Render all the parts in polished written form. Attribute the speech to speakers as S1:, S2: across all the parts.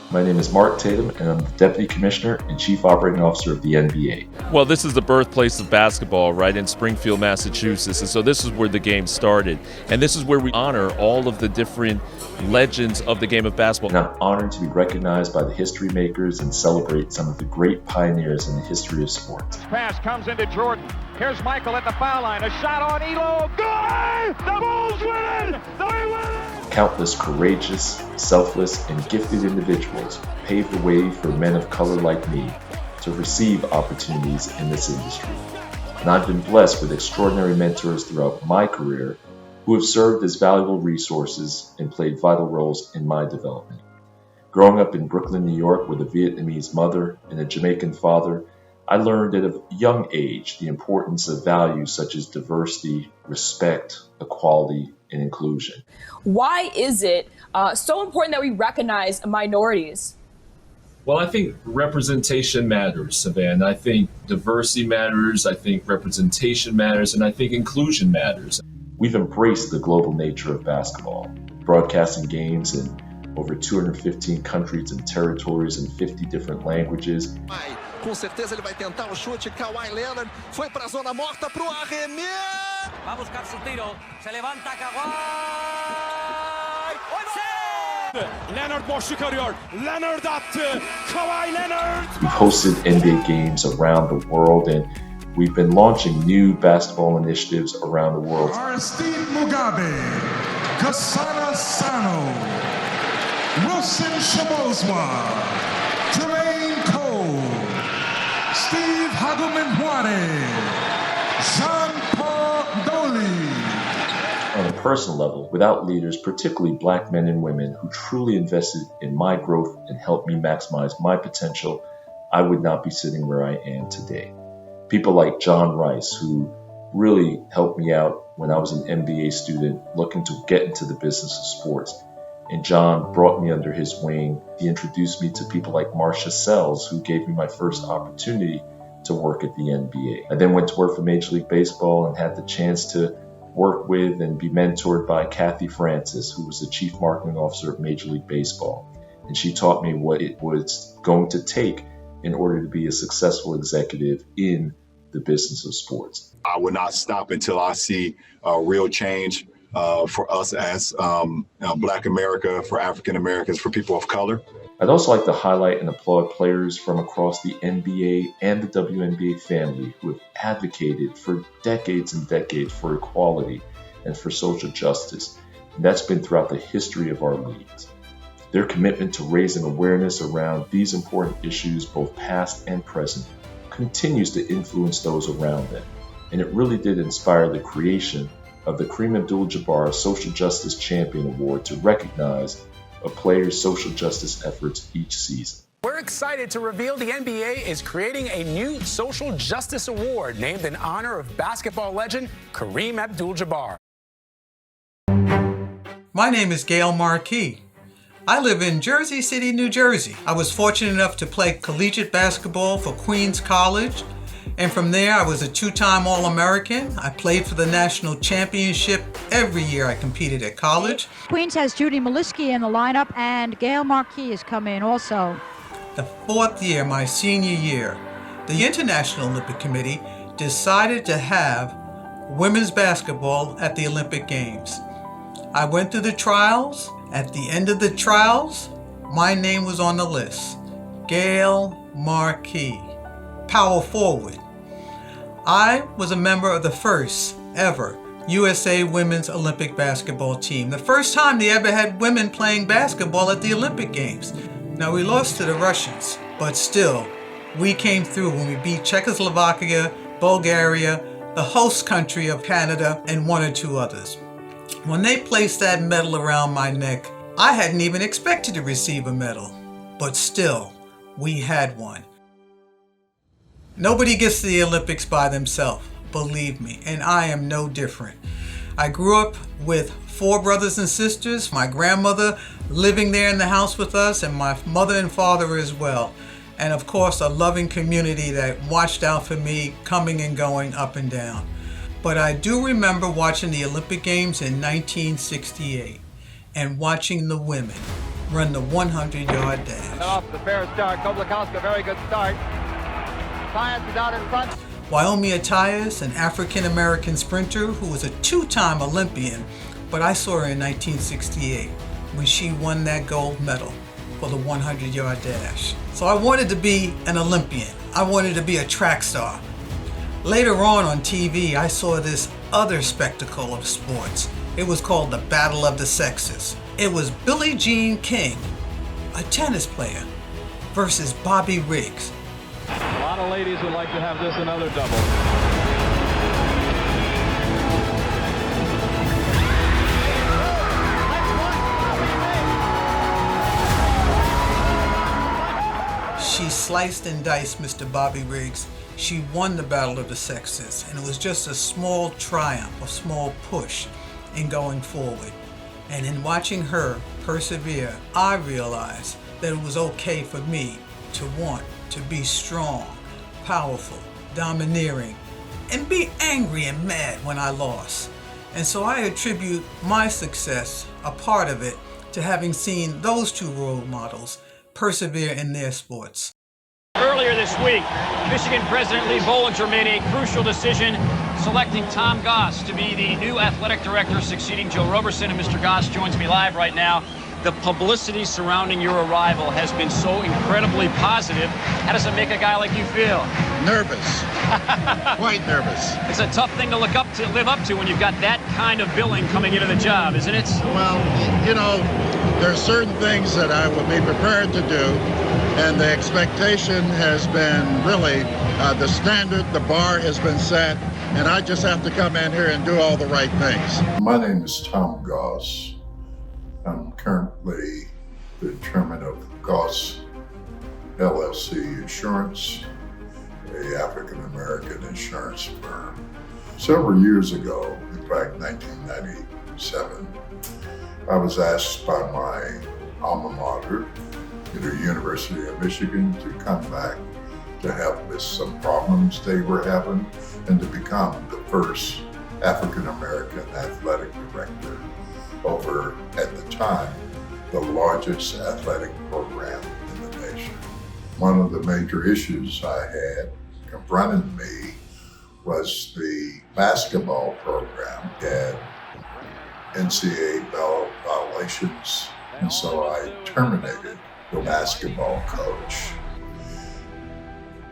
S1: My name is Mark Tatum, and I'm the Deputy Commissioner and Chief Operating Officer of the NBA.
S2: Well, this is the birthplace of basketball, right, in Springfield, Massachusetts. And so this is where the game started. And this is where we honor all of the different legends of the game of basketball.
S1: And I'm honored to be recognized by the history makers and celebrate some of the great pioneers in the history of sports.
S3: Pass comes into Jordan. Here's Michael at the foul line. A shot on Elo. Good! The Bulls win it! They win it!
S1: Countless courageous, selfless, and gifted individuals paved the way for men of color like me to receive opportunities in this industry. And I've been blessed with extraordinary mentors throughout my career who have served as valuable resources and played vital roles in my development. Growing up in Brooklyn, New York with a Vietnamese mother and a Jamaican father, I learned at a young age the importance of values such as diversity, respect, equality, and inclusion.
S4: Why is it so important that we recognize minorities?
S5: Well, I think representation matters, Savannah. I think diversity matters. I think representation matters. And I think inclusion matters.
S1: We've embraced the global nature of basketball, broadcasting games in over 215 countries and territories in 50 different languages.
S6: Com certeza ele vai tentar o chute. Kawhi Leonard foi para a zona morta para o arremesso.
S7: Va a buscar su tiro. Se levanta Kawhi.
S3: Leonard boşluk arıyor. Leonard attı. Kawhi Leonard.
S1: We've hosted NBA games around the world, and we've been launching new basketball initiatives around the world.
S8: Aristide Mugabe, Kasana Sano, Wilson Shabozwa, Jermaine Cole, Steve Hagelman Juarez, Jean-Paul Dolly.
S1: On a personal level, without leaders, particularly black men and women who truly invested in my growth and helped me maximize my potential, I would not be sitting where I am today. People like John Rice, who really helped me out when I was an MBA student looking to get into the business of sports. And John brought me under his wing. He introduced me to people like Marcia Sells, who gave me my first opportunity to work at the NBA. I then went to work for Major League Baseball and had the chance to work with and be mentored by Kathy Francis, who was the Chief Marketing Officer of Major League Baseball. And she taught me what it was going to take in order to be a successful executive in the business of sports.
S9: I will not stop until I see real change for us as Black America, for African Americans, for people of color.
S1: I'd also like to highlight and applaud players from across the NBA and the WNBA family who have advocated for decades and decades for equality and for social justice. And that's been throughout the history of our leagues. Their commitment to raising awareness around these important issues, both past and present, continues to influence those around them. And it really did inspire the creation of the Kareem Abdul-Jabbar Social Justice Champion Award to recognize a player's social justice efforts each season.
S10: We're excited to reveal the NBA is creating a new Social Justice Award named in honor of basketball legend Kareem Abdul-Jabbar.
S11: My name is Gail Marquis. I live in Jersey City, New Jersey. I was fortunate enough to play collegiate basketball for Queens College, and from there I was a two-time All-American. I played for the national championship every year I competed at college.
S12: Queens has Judy Maliski in the lineup, and Gail Marquis has come in also.
S11: The fourth year, my senior year, the International Olympic Committee decided to have women's basketball at the Olympic Games. I went through the trials. At the end of the trials, my name was on the list. Gail Marquis, power forward. I was a member of the first ever USA Women's Olympic Basketball team. The first time they ever had women playing basketball at the Olympic Games. Now we lost to the Russians, but still, we came through when we beat Czechoslovakia, Bulgaria, the host country of Canada, and one or two others. When they placed that medal around my neck, I hadn't even expected to receive a medal, but still, we had one. Nobody gets to the Olympics by themselves, believe me, and I am no different. I grew up with 4 brothers and sisters, my grandmother living there in the house with us, and my mother and father as well. And of course, a loving community that watched out for me coming and going up and down. But I do remember watching the Olympic Games in 1968 and watching the women run the 100-yard dash.
S3: And off the fair start, Koblakowska, very good start. Tyus is out in front.
S11: Wyoming Tyus, an African-American sprinter who was a two-time Olympian, but I saw her in 1968 when she won that gold medal for the 100-yard dash. So I wanted to be an Olympian. I wanted to be a track star. Later on TV, I saw this other spectacle of sports. It was called the Battle of the Sexes. It was Billie Jean King, a tennis player, versus Bobby Riggs.
S3: A lot of ladies would like to have this another double.
S11: She sliced and diced Mr. Bobby Riggs. She won the Battle of the Sexes, and it was just a small triumph, a small push in going forward. And in watching her persevere, I realized that it was okay for me to want to be strong, powerful, domineering, and be angry and mad when I lost. And so I attribute my success, a part of it, to having seen those two role models persevere in their sports.
S7: Earlier this week, Michigan President Lee Bollinger made a crucial decision selecting Tom Goss to be the new athletic director succeeding Joe Roberson. And Mr. Goss joins me live right now. The publicity surrounding your arrival has been so incredibly positive. How does it make a guy like you feel?
S13: Nervous. Quite nervous.
S7: It's a tough thing to live up to when you've got that kind of billing coming into the job, isn't it?
S13: Well, you know, there are certain things that I will be prepared to do, and the expectation has been really the standard, the bar has been set, and I just have to come in here and do all the right things.
S14: My name is Tom Goss. I'm currently the chairman of Goss LLC Insurance, an African-American insurance firm. Several years ago, in fact 1997, I was asked by my alma mater, the University of Michigan, to come back to help with some problems they were having and to become the first African-American athletic director over, at the time, the largest athletic program in the nation. One of the major issues I had confronting me was the basketball program had NCAA violations, and so I terminated the basketball coach.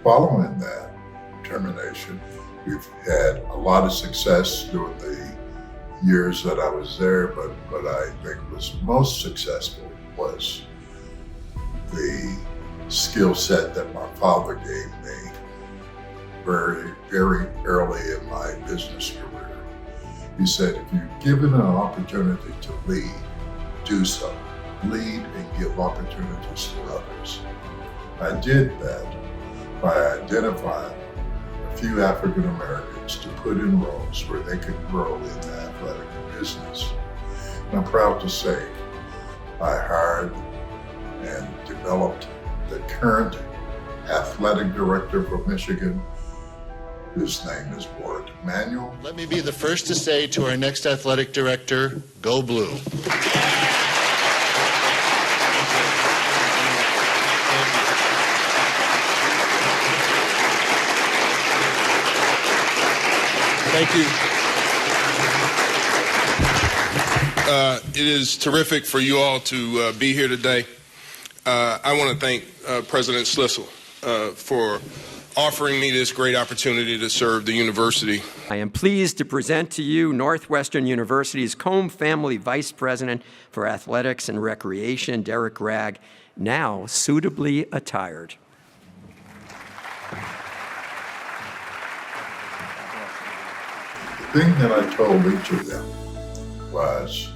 S14: Following that termination, we've had a lot of success during the years that I was there, but what I think was most successful was the skill set that my father gave me very, very early in my business career. He said, if you're given an opportunity to lead, do so. Lead and give opportunities to others. I did that by identifying a few African Americans to put in roles where they could grow in the athletic business. And I'm proud to say I hired and developed the current athletic director for Michigan. His name is Ward Manuel.
S15: Let me be the first to say to our next athletic director, go blue.
S16: Thank you. It is terrific for you all to be here today. I want to thank President Schlissel for offering me this great opportunity to serve the university.
S17: I am pleased to present to you Northwestern University's Combe Family Vice President for Athletics and Recreation, Derek Ragg, now suitably attired.
S14: The thing that I told each of them was,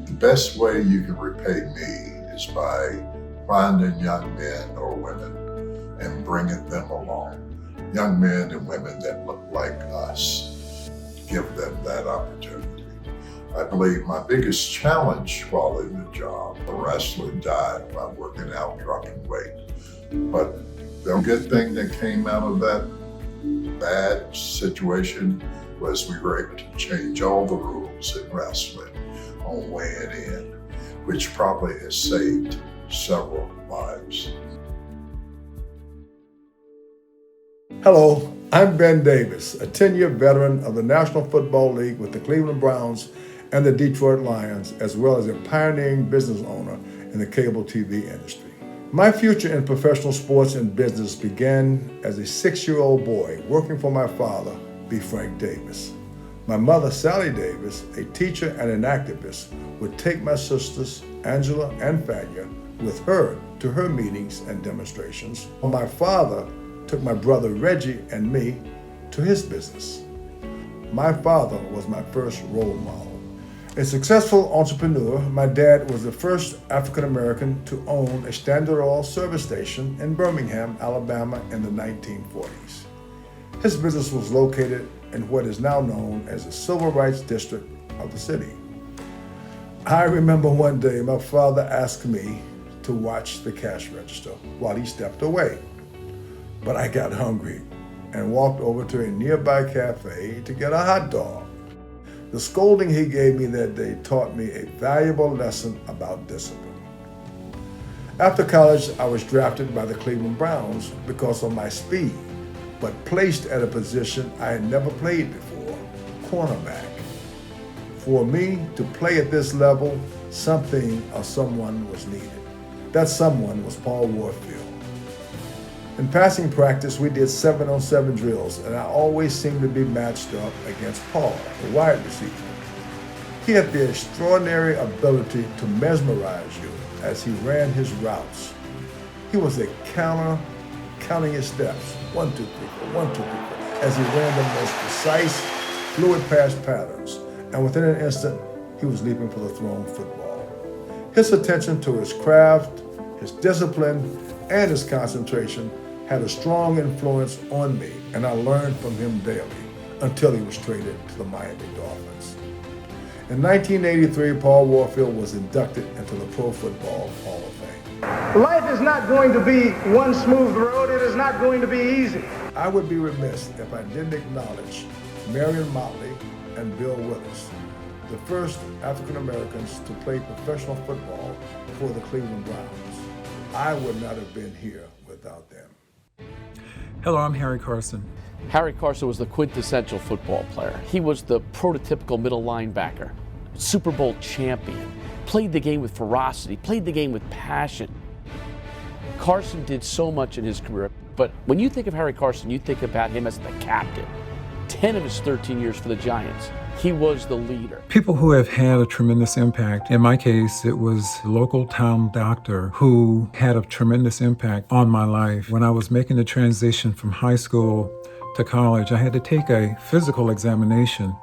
S14: the best way you can repay me is by finding young men or women and bringing them along. Young men and women that look like us. Give them that opportunity. I believe my biggest challenge while in the job, a wrestler died by working out, dropping weight. But the good thing that came out of that bad situation was we were able to change all the rules in wrestling on weighing in. which probably has saved several lives.
S18: Hello, I'm Ben Davis, a 10-year veteran of the National Football League with the Cleveland Browns and the Detroit Lions, as well as a pioneering business owner in the cable TV industry. My future in professional sports and business began as a 6-year-old boy working for my father, B. Frank Davis. My mother, Sally Davis, a teacher and an activist, would take my sisters, Angela and Fania, with her to her meetings and demonstrations. My father took my brother Reggie and me to his business. My father was my first role model. A successful entrepreneur, my dad was the first African American to own a Standard Oil service station in Birmingham, Alabama in the 1940s. His business was located in what is now known as the Civil Rights District of the city. I remember one day my father asked me to watch the cash register while he stepped away. But I got hungry and walked over to a nearby cafe to get a hot dog. The scolding he gave me that day taught me a valuable lesson about discipline. After college, I was drafted by the Cleveland Browns because of my speed, but placed at a position I had never played before, cornerback. For me to play at this level, something or someone was needed. That someone was Paul Warfield. In passing practice, we did 7-on-7 drills, and I always seemed to be matched up against Paul, the wide receiver. He had the extraordinary ability to mesmerize you as he ran his routes. He was a counter, counting his steps, 1, 2, 3, 4, 1, 2, 3, 4, as he ran the most precise, fluid pass patterns, and within an instant, he was leaping for the thrown football. His attention to his craft, his discipline, and his concentration had a strong influence on me, and I learned from him daily until he was traded to the Miami Dolphins. In 1983, Paul Warfield was inducted into the Pro Football Hall of Fame.
S19: Life is not going to be one smooth road. It is not going to be easy.
S18: I would be remiss if I didn't acknowledge Marion Motley and Bill Willis, the first African Americans to play professional football for the Cleveland Browns. I would not have been here without them.
S20: Hello, I'm Harry Carson.
S21: Harry Carson was the quintessential football player. He was the prototypical middle linebacker, Super Bowl champion, played the game with ferocity, played the game with passion. Carson did so much in his career, but when you think of Harry Carson, you think about him as the captain. 10 of his 13 years for the Giants, he was the leader.
S20: People who have had a tremendous impact. In my case, it was a local town doctor who had a tremendous impact on my life. When I was making the transition from high school to college, I had to take a physical examination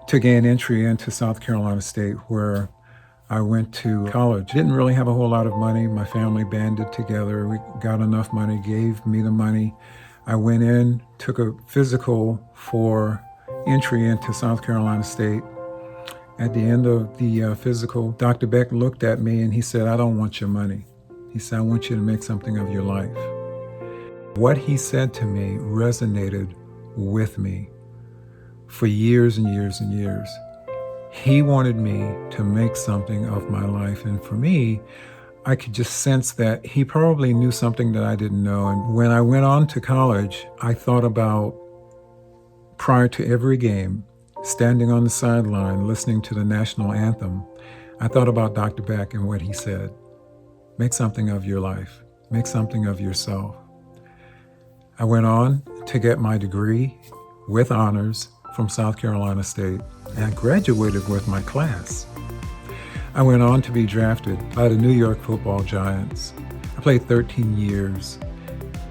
S20: to gain entry into South Carolina State, where I went to college. Didn't really have a whole lot of money. My family banded together. We got enough money, gave me the money. I went in, took a physical for entry into South Carolina State. At the end of the physical, Dr. Beck looked at me and he said, "I don't want your money." He said, "I want you to make something of your life." What he said to me resonated with me for years and years and years. He wanted me to make something of my life, and for me, I could just sense that he probably knew something that I didn't know. And when I went on to college, I thought about, prior to every game, standing on the sideline, listening to the national anthem, I thought about Dr. Beck and what he said. Make something of your life. Make something of yourself. I went on to get my degree with honors from South Carolina State, and I graduated with my class. I went on to be drafted by the New York Football Giants. I played 13 years,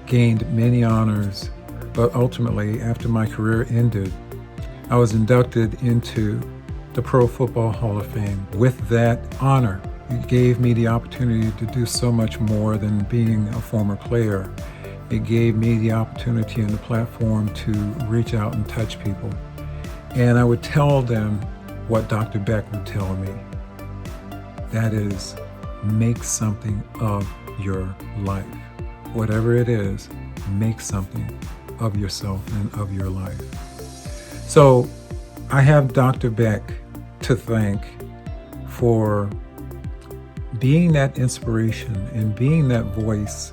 S20: gained many honors, but ultimately, after my career ended, I was inducted into the Pro Football Hall of Fame. With that honor, it gave me the opportunity to do so much more than being a former player. It gave me the opportunity and the platform to reach out and touch people. And I would tell them what Dr. Beck would tell me. That is, make something of your life. Whatever it is, make something of yourself and of your life. So I have Dr. Beck to thank for being that inspiration and being that voice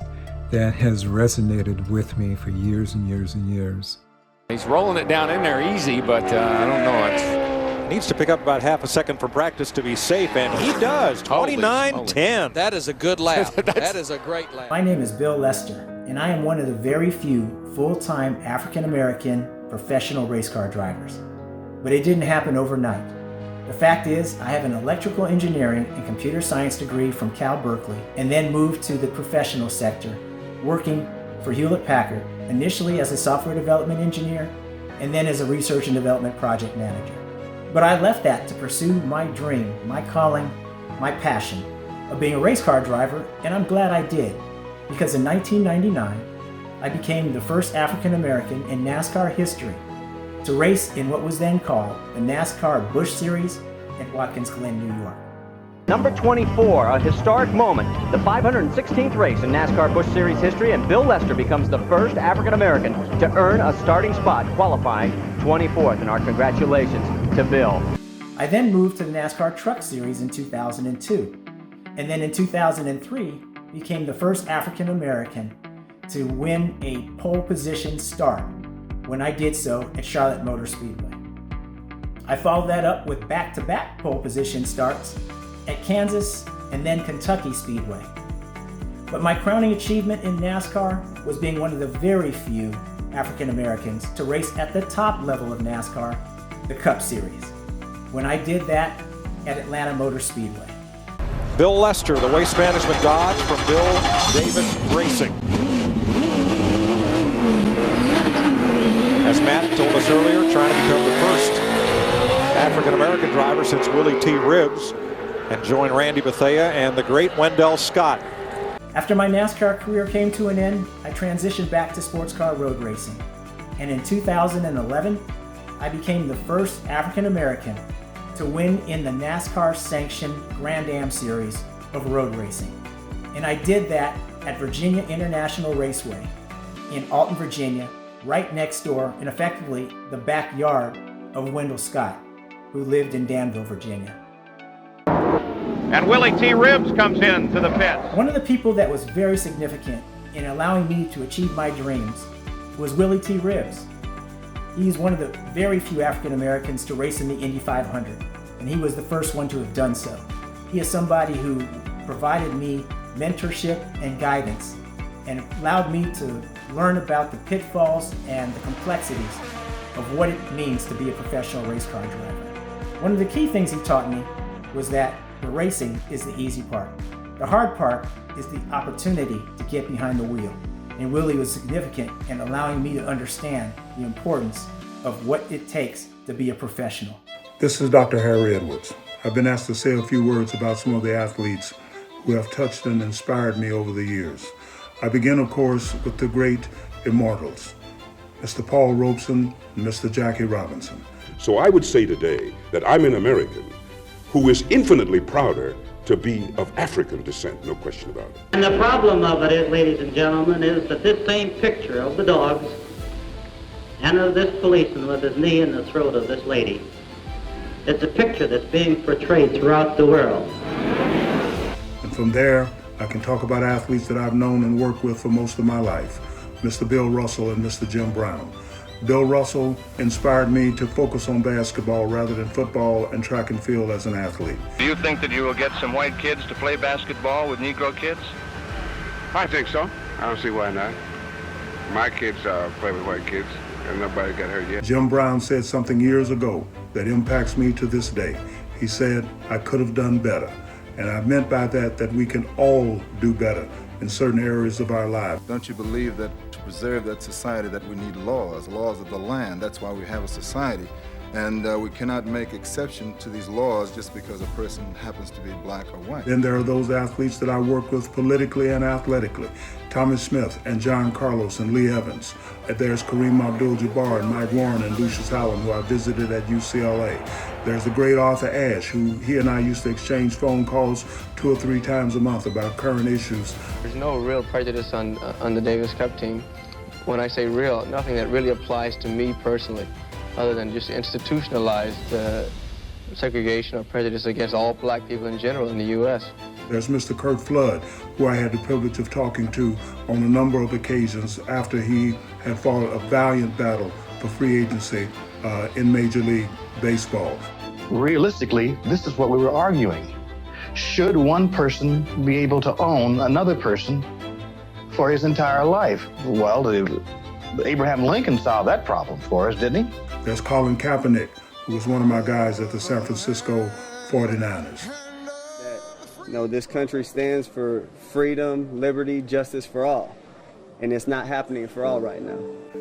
S20: that has resonated with me for years and years and years.
S2: He's rolling it down in there easy, but I don't know.
S22: Needs to pick up about half a second for practice to be safe, and he does. 29-10.
S23: That is a good lap. That is a great lap.
S24: My name is Bill Lester, and I am one of the very few full-time African-American professional race car drivers. But it didn't happen overnight. The fact is, I have an electrical engineering and computer science degree from Cal Berkeley, and then moved to the professional sector, working for Hewlett-Packard, initially as a software development engineer, and then as a research and development project manager. But I left that to pursue my dream, my calling, my passion of being a race car driver, and I'm glad I did, because in 1999, I became the first African American in NASCAR history to race in what was then called the NASCAR Busch Series at Watkins Glen, New York.
S25: Number 24, a historic moment, the 516th race in NASCAR Busch Series history, and Bill Lester becomes the first African American to earn a starting spot, qualifying 24th, and our congratulations to Bill.
S24: I then moved to the NASCAR Truck Series in 2002, and then in 2003 became the first African American to win a pole position start when I did so at Charlotte Motor Speedway. I followed that up with back-to-back pole position starts at Kansas and then Kentucky Speedway. But my crowning achievement in NASCAR was being one of the very few African Americans to race at the top level of NASCAR, the Cup Series, when I did that at Atlanta Motor Speedway.
S22: Bill Lester, the Waste Management Dodge from Bill Davis Racing. As Matt told us earlier, trying to become the first African American driver since Willie T. Ribbs, and join Randy Bethea and the great Wendell Scott.
S24: After my NASCAR career came to an end, I transitioned back to sports car road racing. And in 2011, I became the first African American to win in the NASCAR-sanctioned Grand Am Series of road racing. And I did that at Virginia International Raceway in Alton, Virginia, right next door and effectively the backyard of Wendell Scott, who lived in Danville, Virginia.
S3: And Willie T. Ribbs comes in to the pit.
S24: One of the people that was very significant in allowing me to achieve my dreams was Willie T. Ribbs. He's one of the very few African Americans to race in the Indy 500, and he was the first one to have done so. He is somebody who provided me mentorship and guidance and allowed me to learn about the pitfalls and the complexities of what it means to be a professional race car driver. One of the key things he taught me was that the racing is the easy part. The hard part is the opportunity to get behind the wheel. And Willie was significant in allowing me to understand the importance of what it takes to be a professional.
S18: This is Dr. Harry Edwards. I've been asked to say a few words about some of the athletes who have touched and inspired me over the years. I begin, of course, with the great immortals, Mr. Paul Robeson and Mr. Jackie Robinson.
S26: So I would say today that I'm an American who is infinitely prouder to be of African descent, no question about it.
S27: And the problem of it is, ladies and gentlemen, is that this same picture of the dogs and of this policeman with his knee in the throat of this lady, it's a picture that's being portrayed throughout the world.
S18: And from there, I can talk about athletes that I've known and worked with for most of my life, Mr. Bill Russell and Mr. Jim Brown. Bill Russell inspired me to focus on basketball rather than football and track and field as an athlete.
S3: Do you think that you will get some white kids to play basketball with Negro kids?
S28: I think so. I don't see why not. My kids play with white kids, and nobody got hurt yet.
S18: Jim Brown said something years ago that impacts me to this day. He said, I could have done better. And I meant by that we can all do better in certain areas of our lives.
S29: Don't you believe that to preserve that society that we need laws of the land? That's why we have a society. And we cannot make exception to these laws just because a person happens to be black or white.
S18: Then there are those athletes that I work with politically and athletically. Tommy Smith and John Carlos and Lee Evans. There's Kareem Abdul-Jabbar and Mike Warren and Lucius Howland, who I visited at UCLA. There's the great Arthur Ashe, who he and I used to exchange phone calls 2 or 3 times a month about current issues.
S30: There's no real prejudice on the Davis Cup team. When I say real, nothing that really applies to me personally, other than just institutionalized segregation or prejudice against all black people in general in the U.S.
S18: There's Mr. Kurt Flood, who I had the privilege of talking to on a number of occasions after he had fought a valiant battle for free agency in Major League Baseball.
S1: Realistically, this is what we were arguing. Should one person be able to own another person for his entire life? Well, Abraham Lincoln solved that problem for us, didn't he?
S18: There's Colin Kaepernick, who was one of my guys at the San Francisco 49ers.
S4: This country stands for freedom, liberty, justice for all. And it's not happening for all right now.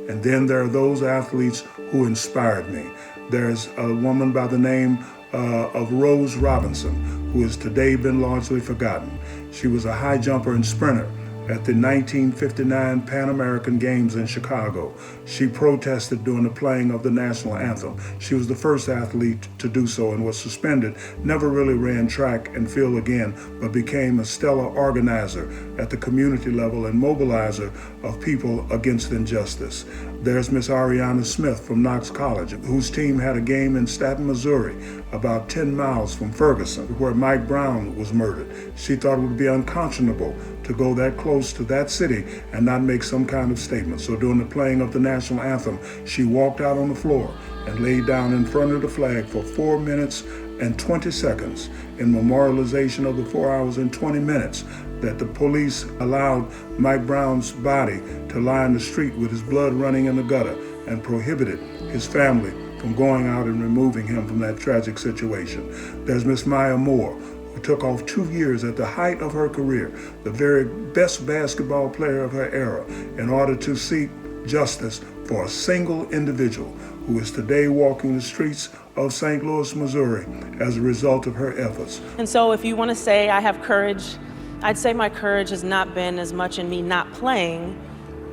S18: And then there are those athletes who inspired me. There's a woman by the name of Rose Robinson, who has today been largely forgotten. She was a high jumper and sprinter at the 1959 Pan American Games in Chicago. She protested during the playing of the national anthem. She was the first athlete to do so and was suspended, never really ran track and field again, but became a stellar organizer at the community level and mobilizer of people against injustice. There's Miss Ariana Smith from Knox College, whose team had a game in Staten, Missouri, about 10 miles from Ferguson, where Mike Brown was murdered. She thought it would be unconscionable to go that close to that city and not make some kind of statement. So during the playing of the national anthem, she walked out on the floor and laid down in front of the flag for 4 minutes and 20 seconds in memorialization of the 4 hours and 20 minutes that the police allowed Mike Brown's body to lie in the street with his blood running in the gutter and prohibited his family from going out and removing him from that tragic situation. There's Miss Maya Moore, who took off 2 years at the height of her career, the very best basketball player of her era, in order to seek justice for a single individual who is today walking the streets of St. Louis, Missouri, as a result of her efforts.
S5: And so if you want to say I have courage, I'd say my courage has not been as much in me not playing,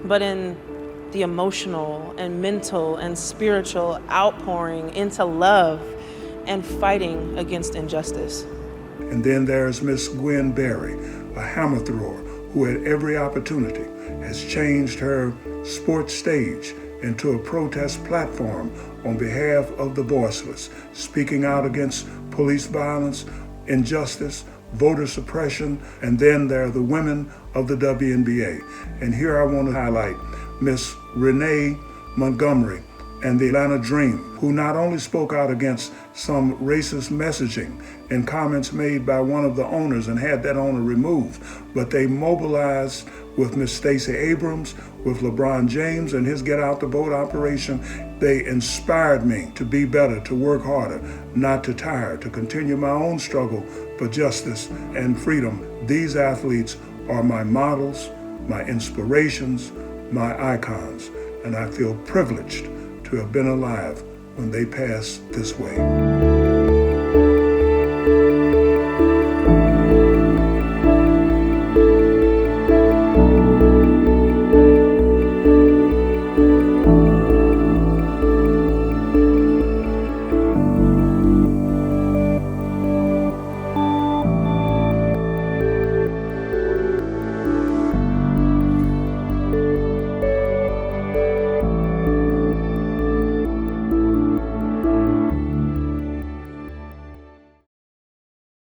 S5: but in the emotional and mental and spiritual outpouring into love and fighting against injustice.
S18: And then there's Miss Gwen Berry, a hammer thrower who at every opportunity has changed her sports stage into a protest platform on behalf of the voiceless, speaking out against police violence, injustice, voter suppression, and then there are the women of the WNBA. And here I want to highlight Miss Renee Montgomery and the Atlanta Dream, who not only spoke out against some racist messaging and comments made by one of the owners and had that owner removed, but they mobilized with Miss Stacey Abrams, with LeBron James and his Get Out the Vote operation. They inspired me to be better, to work harder, not to tire, to continue my own struggle for justice and freedom. These athletes are my models, my inspirations, my icons, and I feel privileged to have been alive when they passed this way.